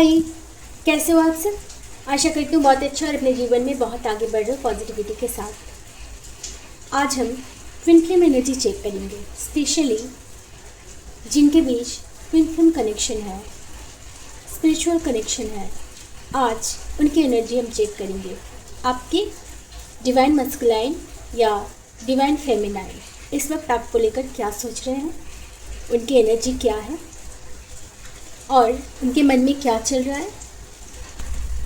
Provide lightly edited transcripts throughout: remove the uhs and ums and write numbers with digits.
हाय, कैसे हो आप सब। आशा करती हूँ बहुत अच्छा और अपने जीवन में बहुत आगे बढ़ रहे हो पॉजिटिविटी के साथ। आज हम ट्विन फ्लेम एनर्जी चेक करेंगे, स्पेशली जिनके बीच ट्विन फ्लेम कनेक्शन है, स्पिरिचुअल कनेक्शन है। आज उनकी एनर्जी हम चेक करेंगे। आपकी डिवाइन मस्कुलाइन या डिवाइन फेमिनाइन इस वक्त आपको लेकर क्या सोच रहे हैं, उनकी एनर्जी क्या है और उनके मन में क्या चल रहा है।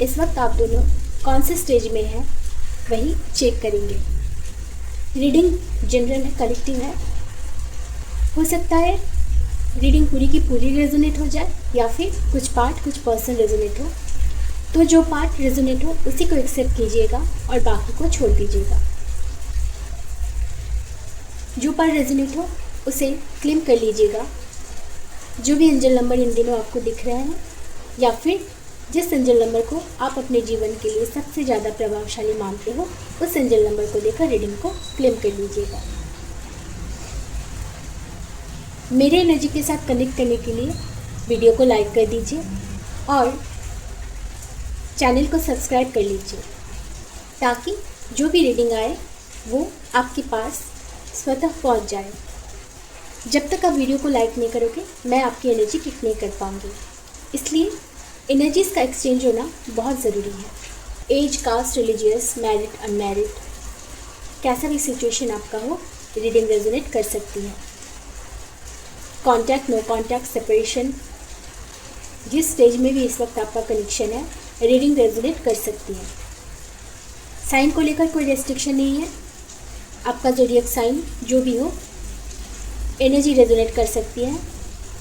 इस वक्त आप दोनों कौन से स्टेज में हैं वही चेक करेंगे। रीडिंग जनरल है, कलेक्टिव है। हो सकता है रीडिंग पूरी की पूरी रेजोनेट हो जाए या फिर कुछ पार्ट कुछ पर्सन रेजोनेट हो। तो जो पार्ट रेजोनेट हो उसी को एक्सेप्ट कीजिएगा और बाकी को छोड़ दीजिएगा। जो पार्ट रेजोनेट हो उसे क्लेम कर लीजिएगा। जो भी एंजल नंबर इन दिनों आपको दिख रहे हैं या फिर जिस एंजल नंबर को आप अपने जीवन के लिए सबसे ज़्यादा प्रभावशाली मानते हो, उस एंजल नंबर को लेकर रीडिंग को क्लेम कर लीजिएगा। मेरे एनर्जी के साथ कनेक्ट करने के लिए वीडियो को लाइक कर दीजिए और चैनल को सब्सक्राइब कर लीजिए, ताकि जो भी रीडिंग आए वो आपके पास स्वतः पहुंच जाए। जब तक आप वीडियो को लाइक नहीं करोगे मैं आपकी एनर्जी पिक नहीं कर पाऊँगी। इसलिए एनर्जीज़ का एक्सचेंज होना बहुत ज़रूरी है। Age, caste, religious, married, unmarried, कैसा भी सिचुएशन आपका हो, रीडिंग रेजोनेट कर सकती है। कॉन्टैक्ट, नो कॉन्टैक्ट, सेपरेशन, जिस स्टेज में भी इस वक्त आपका कनेक्शन है, रीडिंग रेजोनेट कर सकती है। साइन को लेकर कोई रेस्ट्रिक्शन नहीं है। आपका ज़ोडिएक साइन जो भी हो, एनर्जी रेजोनेट कर सकती है,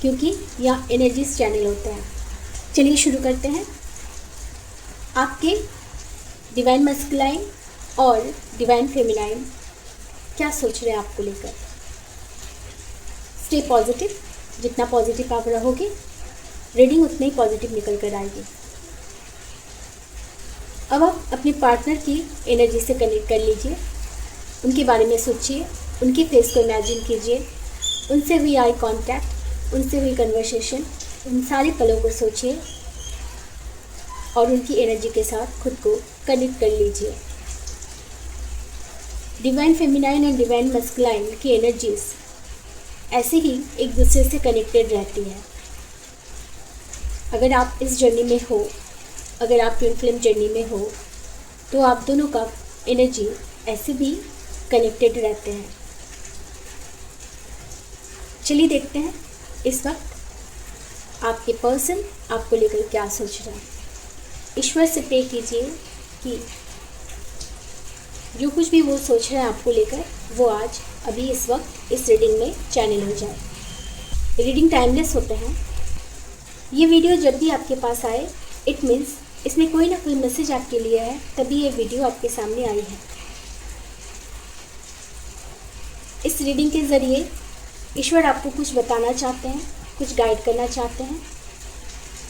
क्योंकि यहाँ एनर्जीज चैनल होते हैं। चलिए शुरू करते हैं। आपके डिवाइन मस्कुलाइन और डिवाइन फेमिनाइन क्या सोच रहे हैं आपको लेकर। Stay positive. जितना पॉजिटिव आप रहोगे रीडिंग उतनी ही पॉजिटिव निकल कर आएगी। अब आप अपने पार्टनर की एनर्जी से कनेक्ट कर लीजिए। उनके बारे में सोचिए, उनके फेस को इमेजिन कीजिए, उनसे हुई आई कांटेक्ट, उनसे हुई कन्वर्सेशन, उन सारे पलों को सोचिए और उनकी एनर्जी के साथ खुद को कनेक्ट कर लीजिए। Divine feminine and divine masculine की एनर्जीज ऐसे ही एक दूसरे से कनेक्टेड रहती हैं। अगर आप इस जर्नी में हो, अगर आप ट्विन फ्लेम जर्नी में हो, तो आप दोनों का एनर्जी ऐसे भी कनेक्टेड रहते हैं। चलिए देखते हैं इस वक्त आपके पर्सन आपको लेकर क्या सोच रहा है। ईश्वर से प्रे कीजिए कि जो कुछ भी वो सोच रहे हैं आपको लेकर, वो आज अभी इस वक्त इस रीडिंग में चैनल हो जाए। रीडिंग टाइमलेस होते हैं। ये वीडियो जब भी आपके पास आए, इट मीन्स इसमें कोई ना कोई मैसेज आपके लिए है, तभी ये वीडियो आपके सामने आई है। इस रीडिंग के ज़रिए ईश्वर आपको कुछ बताना चाहते हैं, कुछ गाइड करना चाहते हैं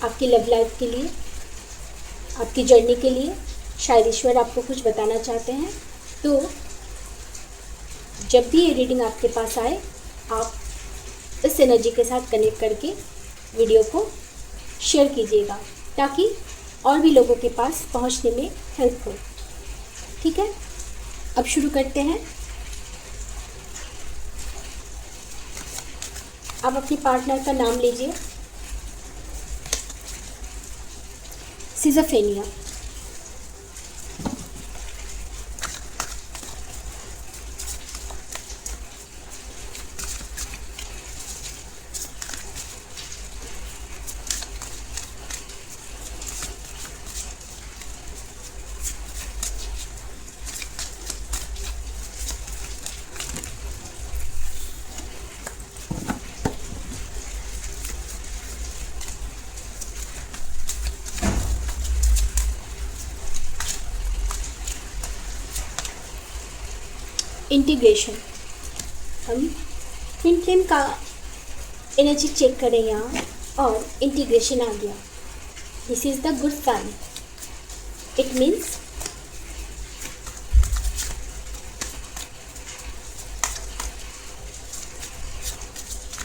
आपकी लव लाइफ के लिए, आपकी जर्नी के लिए। शायद ईश्वर आपको कुछ बताना चाहते हैं। तो जब भी ये रीडिंग आपके पास आए, आप इस एनर्जी के साथ कनेक्ट करके वीडियो को शेयर कीजिएगा, ताकि और भी लोगों के पास पहुंचने में हेल्प हो। ठीक है, अब शुरू करते हैं। आप अपने पार्टनर का नाम लीजिए। Schizophrenia, integration. हम ट्विन फ्लेम का एनर्जी चेक करें यहाँ, और इंटीग्रेशन आ गया। This is the good sign. It means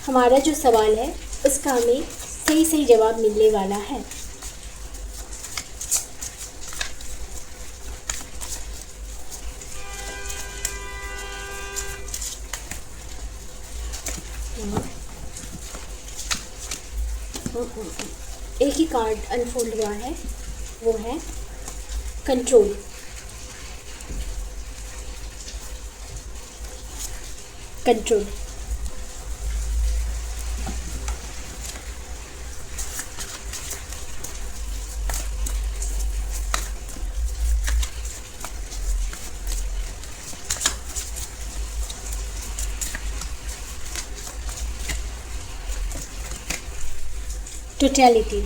हमारा जो सवाल है उसका हमें सही सही जवाब मिलने वाला है। एक ही कार्ड अनफोल्ड हुआ है, वो है कंट्रोल। कंट्रोल। टोटलिटी।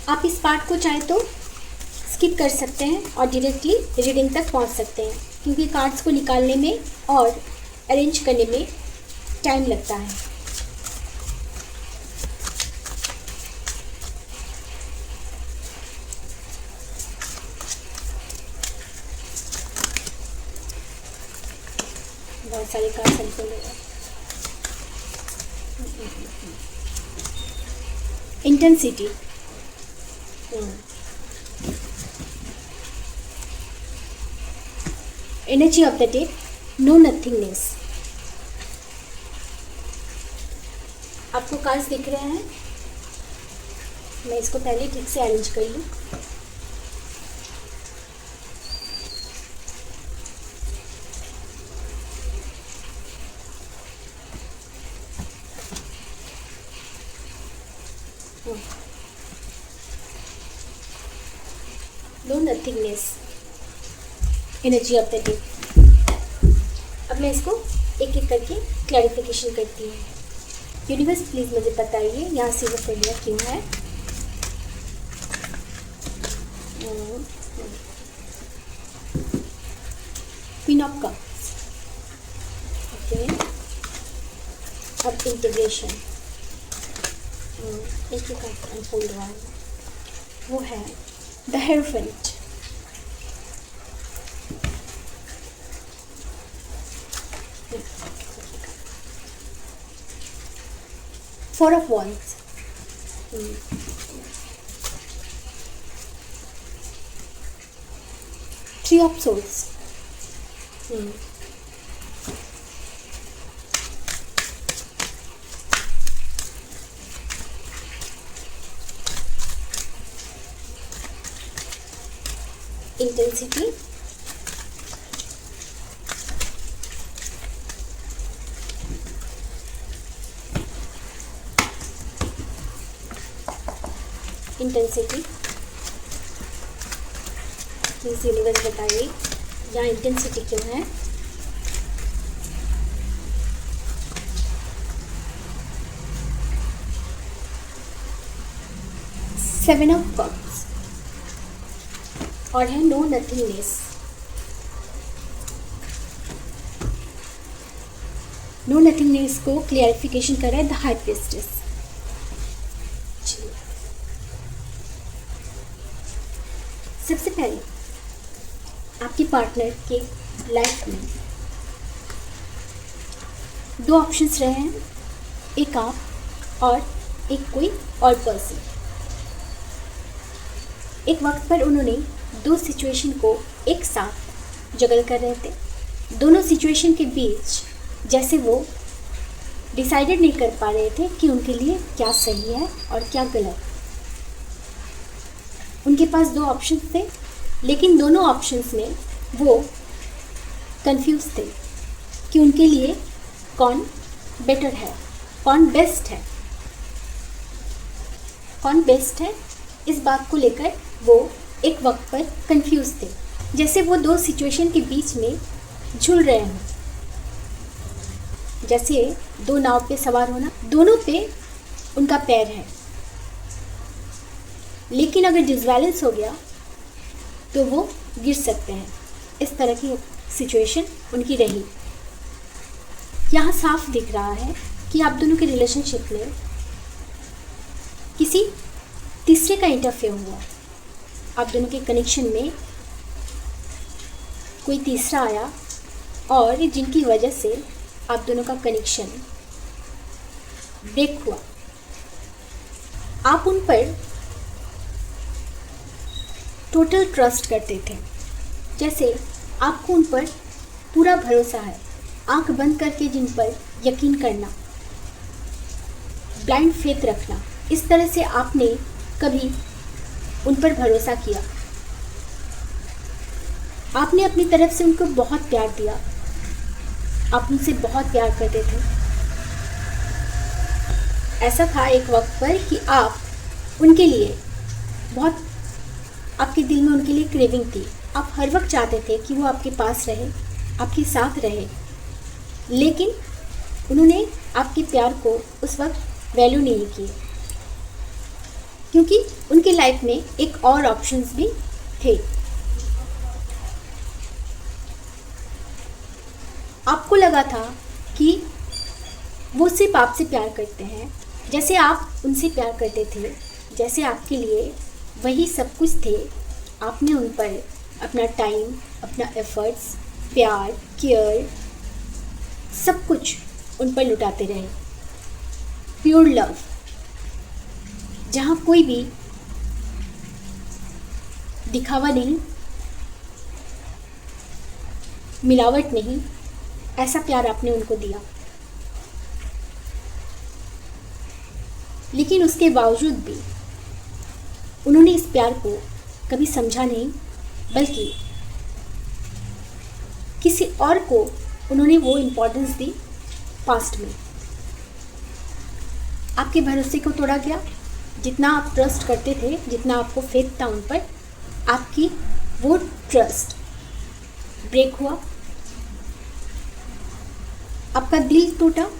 आप इस पार्ट को चाहे तो स्किप कर सकते हैं और डायरेक्टली रीडिंग तक पहुंच सकते हैं, क्योंकि कार्ड्स को निकालने में और अरेंज करने में टाइम लगता है। बहुत सारे कार्ड्स अनफोल्ड हो गए। Intensity. Energy of the day, no nothingness. आपको कार्ड्स दिख रहे हैं? मैं इसको पहले ठीक से अरेंज कर लूँ। No nothingness, energy of the day. अब मैं इसको एक एक करके क्लैरिफिकेशन करती हूँ। यूनिवर्स प्लीज़ मुझे बताइए यहाँ से वो फेलियर क्यों है। Queen of cups. ओके, अब इंटीग्रेशन। एक एक अनफोल्ड हुआ है, वो है the hierophant. Four of Wands. Three of Swords. Intensity. Intensity. Please universe बताइए यहाँ इंटेंसिटी क्यों है। सेवन ऑफ कप्स और है नो नथिंगनेस। नो नथिंगनेस को क्लियरिफिकेशन कर रहा है द हाई प्रीस्टेस। सबसे पहले आपके पार्टनर के लाइफ में दो ऑप्शंस रहे हैं, एक आप और एक कोई और पर्सन। एक वक्त पर उन्होंने दो सिचुएशन को एक साथ जगल कर रहे थे। दोनों सिचुएशन के बीच जैसे वो डिसाइडेड नहीं कर पा रहे थे कि उनके लिए क्या सही है और क्या गलत। उनके पास दो ऑप्शंस थे, लेकिन दोनों ऑप्शंस में वो कंफ्यूज थे कि उनके लिए कौन बेटर है, कौन बेस्ट है। कौन बेस्ट है इस बात को लेकर वो एक वक्त पर कंफ्यूज थे, जैसे वो दो सिचुएशन के बीच में झूल रहे हों। जैसे दो नाव पे सवार होना, दोनों पे उनका पैर है, लेकिन अगर डिसबैलेंस हो गया तो वो गिर सकते हैं। इस तरह की सिचुएशन उनकी रही। यहाँ साफ दिख रहा है कि आप दोनों के रिलेशनशिप में किसी तीसरे का इंटरफेयर हुआ। आप दोनों के कनेक्शन में कोई तीसरा आया और जिनकी वजह से आप दोनों का कनेक्शन ब्रेक हुआ। आप उन पर टोटल ट्रस्ट करते थे, जैसे आपको उन पर पूरा भरोसा है, आंख बंद करके जिन पर यकीन करना, ब्लाइंड फेथ रखना, इस तरह से आपने कभी उन पर भरोसा किया। आपने अपनी तरफ से उनको बहुत प्यार दिया, आप उनसे बहुत प्यार करते थे। ऐसा था एक वक्त पर कि आप उनके लिए बहुत, आपके दिल में उनके लिए क्रेविंग थी। आप हर वक्त चाहते थे कि वो आपके पास रहे, आपके साथ रहे, लेकिन उन्होंने आपके प्यार को उस वक्त वैल्यू नहीं की, क्योंकि उनकी लाइफ में एक और ऑप्शंस भी थे। आपको लगा था कि वो सिर्फ आपसे प्यार करते हैं, जैसे आप उनसे प्यार करते थे, जैसे आपके लिए वही सब कुछ थे। आपने उन पर अपना टाइम, अपना एफर्ट्स, प्यार, केयर, सब कुछ उन पर लुटाते रहे। प्योर लव, जहाँ कोई भी दिखावा नहीं, मिलावट नहीं, ऐसा प्यार आपने उनको दिया। लेकिन उसके बावजूद भी उन्होंने इस प्यार को कभी समझा नहीं, बल्कि किसी और को उन्होंने वो इम्पोर्टेंस दी। पास्ट में आपके भरोसे को तोड़ा गया। जितना आप ट्रस्ट करते थे, जितना आपको फेथ था उन पर, आपकी वो ट्रस्ट ब्रेक हुआ, आपका दिल टूटा,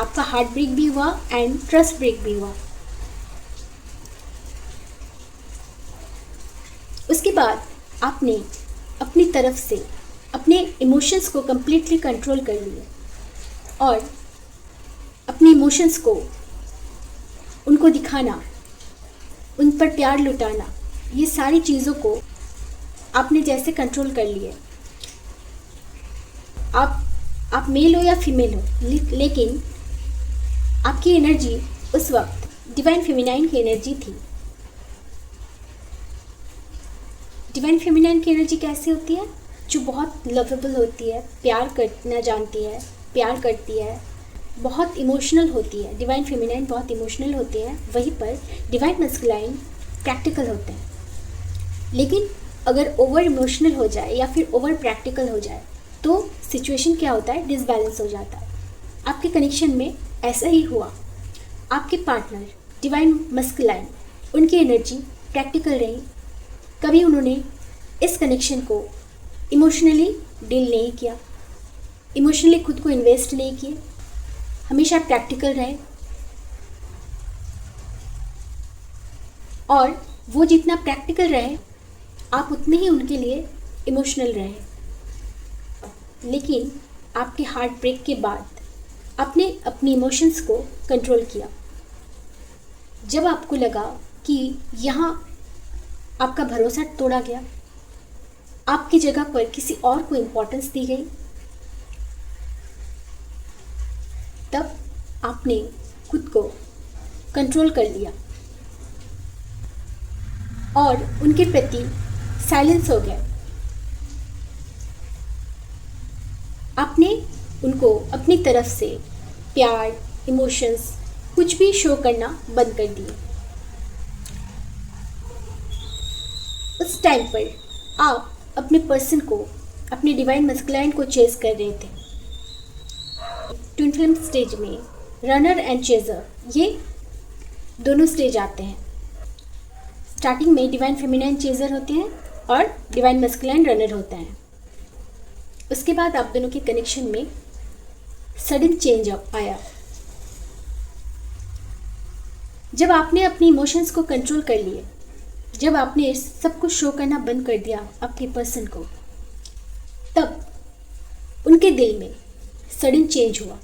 आपका हार्ट ब्रेक भी हुआ एंड ट्रस्ट ब्रेक भी हुआ। उसके बाद आपने अपनी तरफ से अपने इमोशंस को कंप्लीटली कंट्रोल कर लिया और अपने इमोशंस को, उनको दिखाना, उन पर प्यार लुटाना, ये सारी चीज़ों को आपने जैसे कंट्रोल कर लिए। आप मेल हो या फीमेल हो, लेकिन आपकी एनर्जी उस वक्त डिवाइन फेमिनाइन की एनर्जी थी। डिवाइन फेमिनाइन की एनर्जी कैसे होती है? जो बहुत लवेबल होती है, प्यार करना जानती है, प्यार करती है, बहुत इमोशनल होती है। डिवाइन फेमिनाइन बहुत इमोशनल होती है, वहीं पर डिवाइन मस्कुलाइन प्रैक्टिकल होते हैं। लेकिन अगर ओवर इमोशनल हो जाए या फिर ओवर प्रैक्टिकल हो जाए तो सिचुएशन क्या होता है? डिसबैलेंस हो जाता है। आपके कनेक्शन में ऐसा ही हुआ। आपके पार्टनर डिवाइन मस्कुलाइन, उनकी एनर्जी प्रैक्टिकल रही। कभी उन्होंने इस कनेक्शन को इमोशनली डील नहीं किया, इमोशनली खुद को इन्वेस्ट नहीं किए, हमेशा प्रैक्टिकल रहे। और वो जितना प्रैक्टिकल रहे, आप उतने ही उनके लिए इमोशनल रहे। लेकिन आपके हार्ट ब्रेक के बाद आपने अपनी इमोशंस को कंट्रोल किया। जब आपको लगा कि यहाँ आपका भरोसा तोड़ा गया, आपकी जगह पर किसी और को इम्पोर्टेंस दी गई, तब आपने खुद को कंट्रोल कर लिया और उनके प्रति साइलेंस हो गए। आपने उनको अपनी तरफ से प्यार, इमोशंस कुछ भी शो करना बंद कर दिए। उस टाइम पर आप अपने पर्सन को, अपने डिवाइन मस्कुलाइन को चेज कर रहे थे। ट्विन फ्लेम स्टेज में रनर एंड चेजर, ये दोनों स्टेज आते हैं। स्टार्टिंग में डिवाइन फेमिनाइन चेजर होते हैं और डिवाइन मस्कुलाइन रनर होते हैं। उसके बाद आप दोनों के कनेक्शन में सडन चेंज आया। जब आपने अपने इमोशंस को कंट्रोल कर लिए, जब आपने सब कुछ शो करना बंद कर दिया आपके पर्सन को, तब उनके दिल में सडन चेंज हुआ।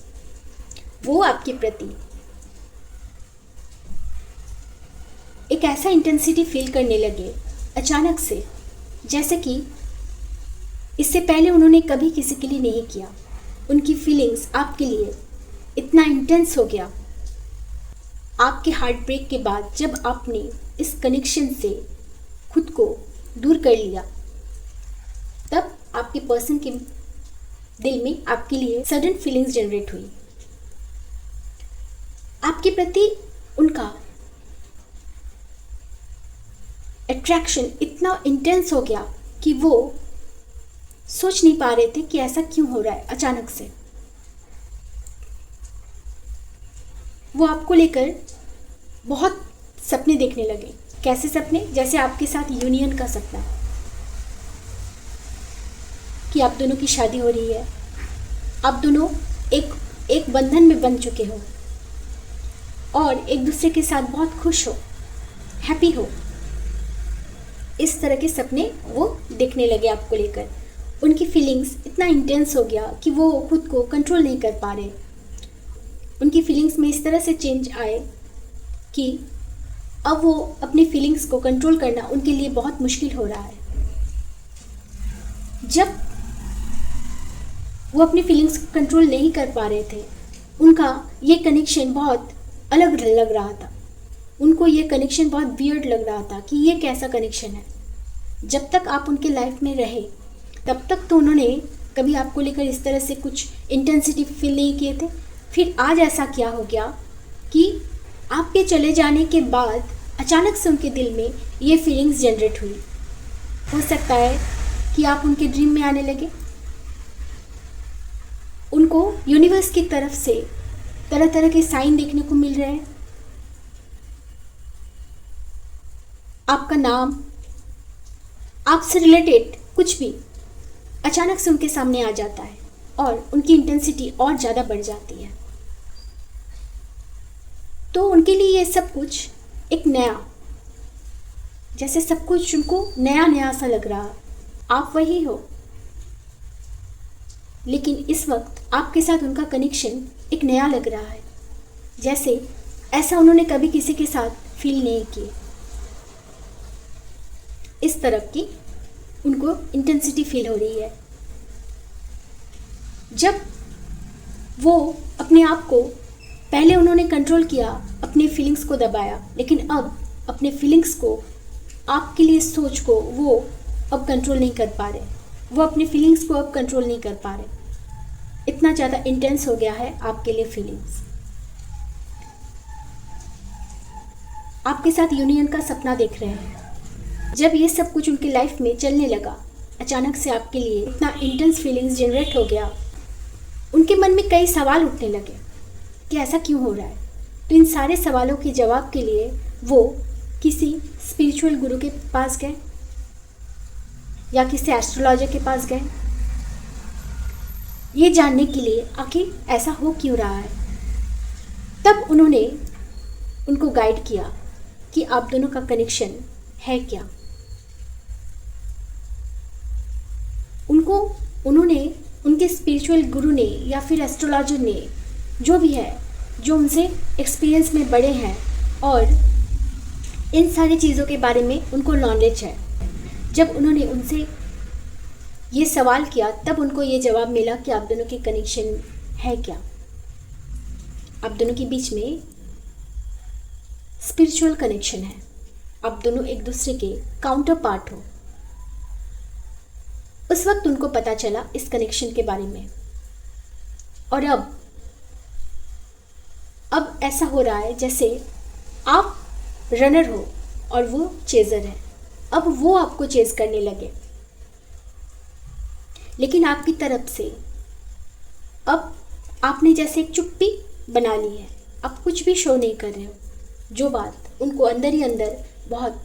वो आपके प्रति एक ऐसा इंटेंसिटी फील करने लगे अचानक से, जैसे कि इससे पहले उन्होंने कभी किसी के लिए नहीं किया। उनकी फीलिंग्स आपके लिए इतना इंटेंस हो गया। आपके हार्ट ब्रेक के बाद जब आपने इस कनेक्शन से खुद को दूर कर लिया, तब आपके पर्सन के दिल में आपके लिए सडन फीलिंग्स जनरेट हुई। आपके प्रति उनका अट्रैक्शन इतना इंटेंस हो गया कि वो सोच नहीं पा रहे थे कि ऐसा क्यों हो रहा है। अचानक से वो आपको लेकर बहुत सपने देखने लगे। कैसे सपने? जैसे आपके साथ यूनियन का सपना, कि आप दोनों की शादी हो रही है, आप दोनों एक बंधन में बंध चुके हो और एक दूसरे के साथ बहुत खुश हो, हैप्पी हो। इस तरह के सपने वो देखने लगे आपको लेकर। उनकी फीलिंग्स इतना इंटेंस हो गया कि वो खुद को कंट्रोल नहीं कर पा रहे। उनकी फीलिंग्स में इस तरह से चेंज आए कि अब वो अपनी फीलिंग्स को कंट्रोल करना उनके लिए बहुत मुश्किल हो रहा है। जब वो अपनी फीलिंग्स को कंट्रोल नहीं कर पा रहे थे, उनका ये कनेक्शन बहुत अलग लग रहा था। उनको ये कनेक्शन बहुत वियर्ड लग रहा था कि ये कैसा कनेक्शन है। जब तक आप उनके लाइफ में रहे तब तक तो उन्होंने कभी आपको लेकर इस तरह से कुछ इंटेंसिटी फील नहीं किए थे। फिर आज ऐसा क्या हो गया कि आपके चले जाने के बाद अचानक से उनके दिल में ये फीलिंग्स जनरेट हुई। हो सकता है कि आप उनके ड्रीम में आने लगे। उनको यूनिवर्स की तरफ से तरह तरह के साइन देखने को मिल रहे हैं। आपका नाम, आपसे रिलेटेड कुछ भी अचानक से उनके सामने आ जाता है और उनकी इंटेंसिटी और ज़्यादा बढ़ जाती है। तो उनके लिए ये सब कुछ एक नया, जैसे सब कुछ उनको नया नया सा लग रहा। आप वही हो, लेकिन इस वक्त आपके साथ उनका कनेक्शन एक नया लग रहा है, जैसे ऐसा उन्होंने कभी किसी के साथ फील नहीं किए। इस तरह की उनको इंटेंसिटी फील हो रही है। जब वो अपने आप को, पहले उन्होंने कंट्रोल किया, अपनी फीलिंग्स को दबाया, लेकिन अब अपने फीलिंग्स को, आपके लिए सोच को वो अब कंट्रोल नहीं कर पा रहे। वो अपनी फीलिंग्स को अब कंट्रोल नहीं कर पा रहे। इतना ज़्यादा इंटेंस हो गया है आपके लिए फीलिंग्स। आपके साथ यूनियन का सपना देख रहे हैं। जब ये सब कुछ उनकी लाइफ में चलने लगा, अचानक से आपके लिए इतना इंटेंस फीलिंग्स जनरेट हो गया। उनके मन में कई सवाल उठने लगे कि ऐसा क्यों हो रहा है। तो इन सारे सवालों के जवाब के लिए वो किसी स्पिरिचुअल गुरु के पास गए या किसी एस्ट्रोलॉजर के पास गए, ये जानने के लिए आखिर ऐसा हो क्यों रहा है। तब उन्होंने उनको गाइड किया कि आप दोनों का कनेक्शन है क्या। उन्होंने उनके स्पिरिचुअल गुरु ने या फिर एस्ट्रोलॉजर ने, जो भी है, जो उनसे एक्सपीरियंस में बड़े हैं और इन सारी चीज़ों के बारे में उनको नॉलेज है, जब उन्होंने उनसे ये सवाल किया तब उनको ये जवाब मिला कि आप दोनों की कनेक्शन है क्या। आप दोनों के बीच में स्पिरिचुअल कनेक्शन है। आप दोनों एक दूसरे के काउंटर पार्ट हो। उस वक्त उनको पता चला इस कनेक्शन के बारे में। और अब ऐसा हो रहा है जैसे आप रनर हो और वो चेजर है। अब वो आपको चेज करने लगे, लेकिन आपकी तरफ से अब आपने जैसे एक चुप्पी बना ली है। आप कुछ भी शो नहीं कर रहे हो, जो बात उनको अंदर ही अंदर बहुत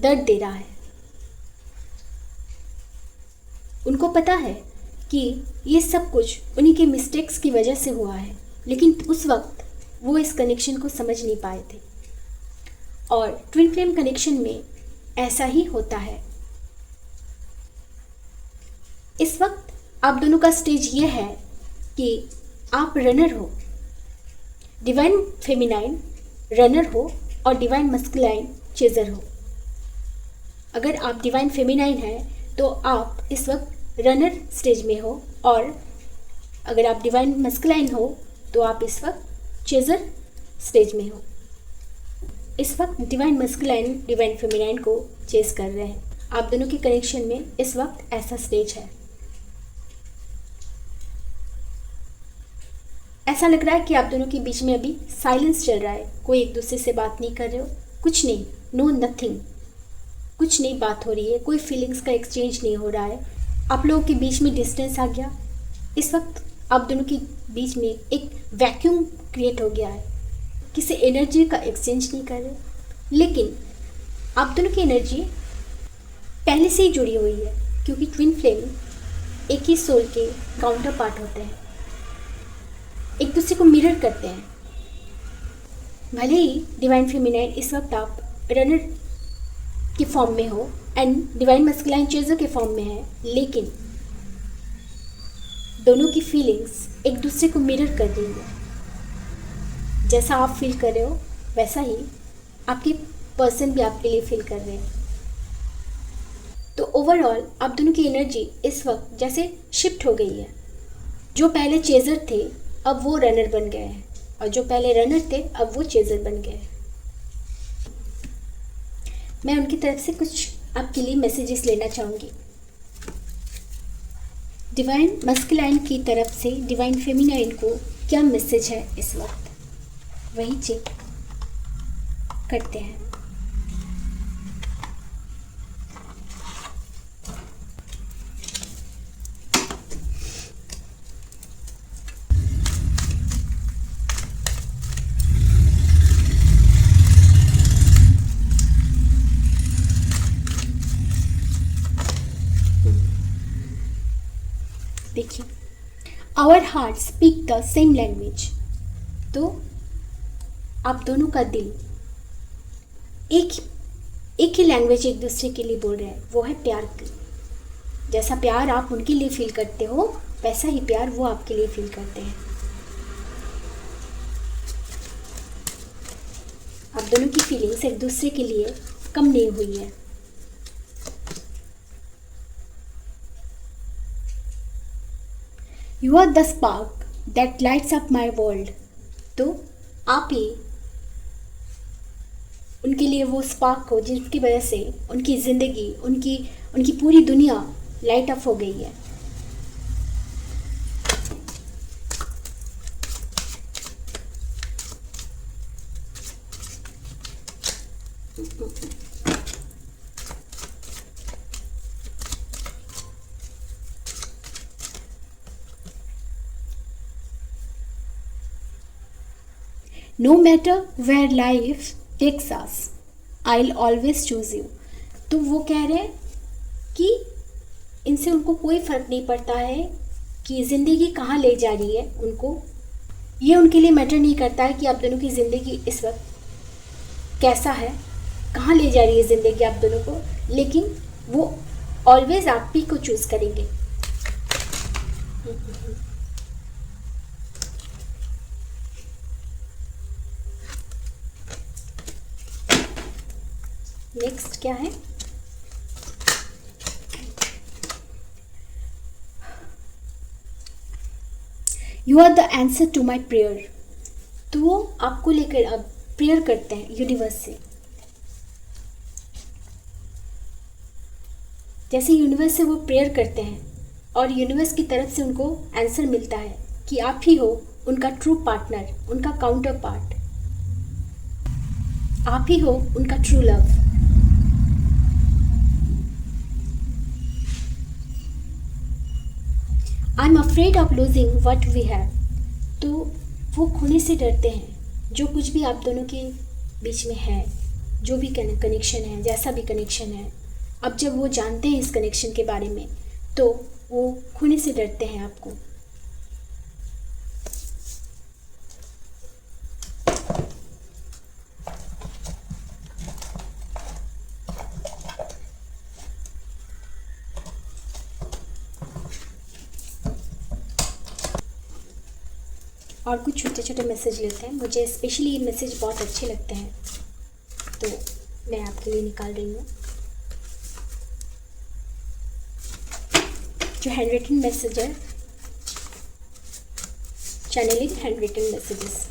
दर्द दे रहा है। उनको पता है कि ये सब कुछ उन्हीं के मिस्टेक्स की वजह से हुआ है, लेकिन उस वक्त वो इस कनेक्शन को समझ नहीं पाए थे। और ट्विन फ्लेम कनेक्शन में ऐसा ही होता है। इस वक्त आप दोनों का स्टेज ये है कि आप रनर हो, डिवाइन फेमिनाइन रनर हो और डिवाइन मस्कुलाइन चेजर हो। अगर आप डिवाइन फेमिनाइन हैं तो आप इस वक्त रनर स्टेज में हो, और अगर आप डिवाइन मस्कुलाइन हो तो आप इस वक्त चेजर स्टेज में हो। इस वक्त डिवाइन मस्कुलाइन डिवाइन फेमिनाइन को चेज कर रहे हैं। आप दोनों के कनेक्शन में इस वक्त ऐसा स्टेज है। ऐसा लग रहा है कि आप दोनों के बीच में अभी साइलेंस चल रहा है, कोई एक दूसरे से बात नहीं कर रहे हो, कुछ नहीं, नो नथिंग, कुछ नहीं बात हो रही है, कोई फीलिंग्स का एक्सचेंज नहीं हो रहा है, आप लोगों के बीच में डिस्टेंस आ गया। इस वक्त आप दोनों के बीच में एक वैक्यूम क्रिएट हो गया है, किसी एनर्जी का एक्सचेंज नहीं कर रहे, लेकिन आप दोनों की एनर्जी पहले से ही जुड़ी हुई है, क्योंकि ट्विन फ्लेम एक ही सोल के काउंटर पार्ट होते हैं, एक दूसरे को मिरर करते हैं। भले ही डिवाइन फेमिनाइन इस वक्त आप रनर के फॉर्म में हो एंड डिवाइन मस्कुलाइन चेजर के फॉर्म में है, लेकिन दोनों की फीलिंग्स एक दूसरे को मिरर कर रही है। जैसा आप फील कर रहे हो वैसा ही आपके पर्सन भी आपके लिए फील कर रहे हैं। तो ओवरऑल आप दोनों की एनर्जी इस वक्त जैसे शिफ्ट हो गई है। जो पहले चेजर थे अब वो रनर बन गए हैं, और जो पहले रनर थे अब वो चेजर बन गए हैं। मैं उनकी तरफ से कुछ आपके लिए मैसेजेस लेना चाहूँगी। डिवाइन मस्कुलाइन की तरफ से डिवाइन फेमिनाइन को क्या मैसेज है इस वक्त, वही चेक करते हैं। देखिए, our heart speak the same language. तो आप दोनों का दिल एक ही लैंग्वेज एक दूसरे के लिए बोल रहे हैं, वो है प्यार की। जैसा प्यार आप उनके लिए फील करते हो वैसा ही प्यार वो आपके लिए फील करते हैं। आप दोनों की फीलिंग्स एक दूसरे के लिए कम नहीं हुई है। You are the spark that lights up my world। तो आप ही उनके लिए वो स्पार्क हो जिसकी वजह से उनकी ज़िंदगी, उनकी पूरी दुनिया लाइट अप हो गई है। No matter where life takes us, I'll always choose you। तो वो कह रहे हैं कि इनसे उनको कोई फ़र्क नहीं पड़ता है कि ज़िंदगी कहाँ ले जा रही है उनको। ये उनके लिए मैटर नहीं करता है कि आप दोनों की ज़िंदगी इस वक्त कैसा है, कहाँ ले जा रही है ज़िंदगी आप दोनों को, लेकिन वो ऑलवेज आप ही को चूज़ करेंगे। नेक्स्ट क्या है? You are the answer to my prayer. तो वो आपको लेकर अब प्रेयर करते हैं यूनिवर्स से। जैसे यूनिवर्स से वो प्रेयर करते हैं और यूनिवर्स की तरफ से उनको आंसर मिलता है कि आप ही हो उनका ट्रू पार्टनर, उनका काउंटर पार्ट, आप ही हो उनका true love. I am afraid of losing what we have. तो वो खोने से डरते हैं जो कुछ भी आप दोनों के बीच में है, जो भी कनेक्शन है, जैसा भी कनेक्शन है। अब जब वो जानते हैं इस कनेक्शन के बारे में तो वो खोने से डरते हैं आपको। और कुछ छोटे छोटे मैसेज लेते हैं। मुझे स्पेशली ये मैसेज बहुत अच्छे लगते हैं तो मैं आपके लिए निकाल रही हूँ। जो हैंड रिटन मैसेज है, चैनलिंग हैंड रिटन मैसेजेस,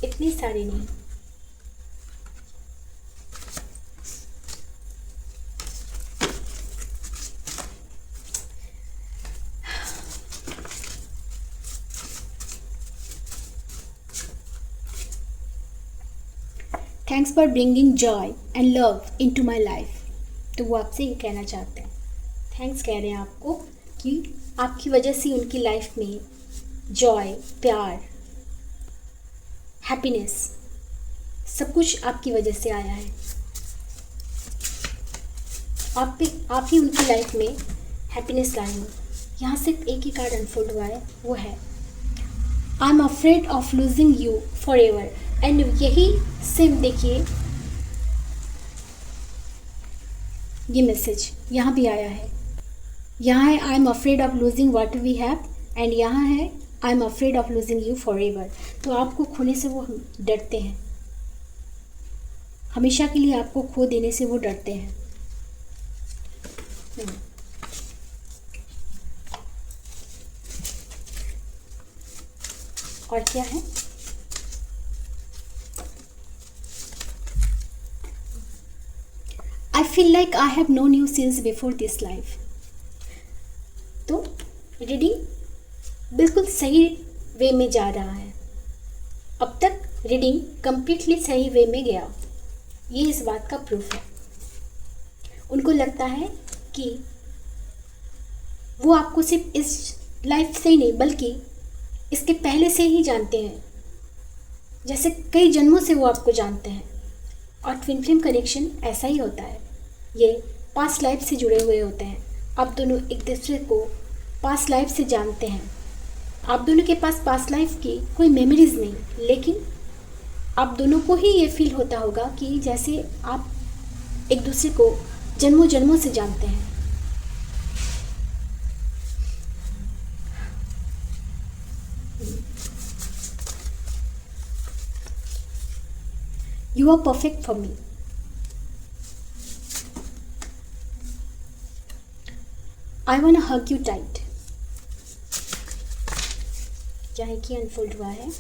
इतने सारे नहीं। Thanks for bringing joy and love into my life. तो वो आपसे ये कहना चाहते हैं, थैंक्स कह रहे हैं आपको कि आपकी वजह से उनकी लाइफ में जॉय, प्यार, हैप्पीनेस, सब कुछ आपकी वजह से आया है। आप ही उनकी लाइफ में हैप्पीनेस लाए हो। यहाँ सिर्फ एक ही कार्ड अनफोल्ड हुआ है, वो है I am afraid of losing you for ever. And यही सिर्फ देखिए ये मैसेज यहाँ भी आया है। यहाँ है I am afraid of losing what we have, and यहाँ है I am afraid of losing you forever. तो आपको खोने से वो डरते हैं, हमेशा के लिए आपको खो देने से वो डरते हैं। और क्या है, I feel like I have known you since before this life. तो रीडिंग बिल्कुल सही वे में जा रहा है। अब तक रीडिंग कंप्लीटली सही वे में गया, ये इस बात का प्रूफ है। उनको लगता है कि वो आपको सिर्फ इस लाइफ से ही नहीं बल्कि इसके पहले से ही जानते हैं, जैसे कई जन्मों से वो आपको जानते हैं। और ट्विन फ्लेम कनेक्शन ऐसा ही होता है, ये पास्ट लाइफ से जुड़े हुए होते हैं। आप दोनों एक दूसरे को पास्ट लाइफ से जानते हैं। आप दोनों के पास पास्ट लाइफ की कोई मेमोरीज नहीं, लेकिन आप दोनों को ही ये फील होता होगा कि जैसे आप एक दूसरे को जन्मों जन्मों से जानते हैं। You are perfect for me. I wanna hug you tight. चाहे कि अनफोल्ड हुआ है।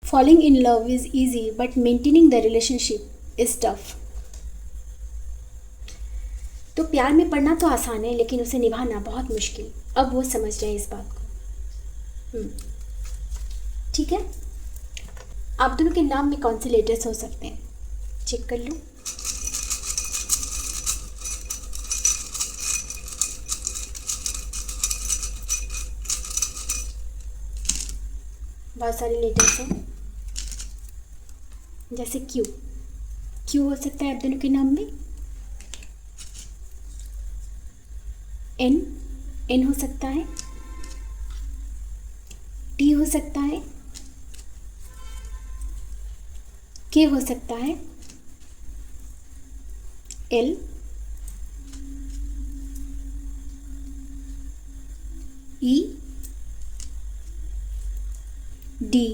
Falling in love is easy, but maintaining the relationship is tough. तो प्यार में पड़ना तो आसान है, लेकिन उसे निभाना बहुत मुश्किल। अब वो समझ रहे हैं इस बात को। ठीक है, आप दोनों के नाम में कौन से लेटर्स हो सकते हैं, चेक कर लो। बहुत सारे लेटर्स हैं, जैसे क्यू हो सकता है आप दोनों के नाम में। एन हो सकता है, टी हो सकता है, के हो सकता है, L, E, D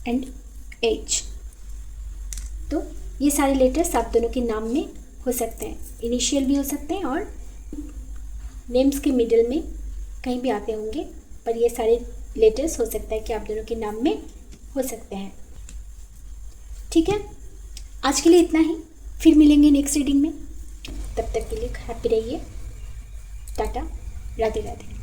and H. तो ये सारे लेटर्स आप दोनों के नाम में हो सकते हैं, इनिशियल भी हो सकते हैं और नेम्स के मिडिल में कहीं भी आते होंगे, पर ये सारे लेटर्स हो सकता है कि आप दोनों के नाम में हो सकते हैं। ठीक है, आज के लिए इतना ही, फिर मिलेंगे नेक्स्ट रीडिंग में। तब तक के लिए हैप्पी रहिए, टाटा, राधे राधे।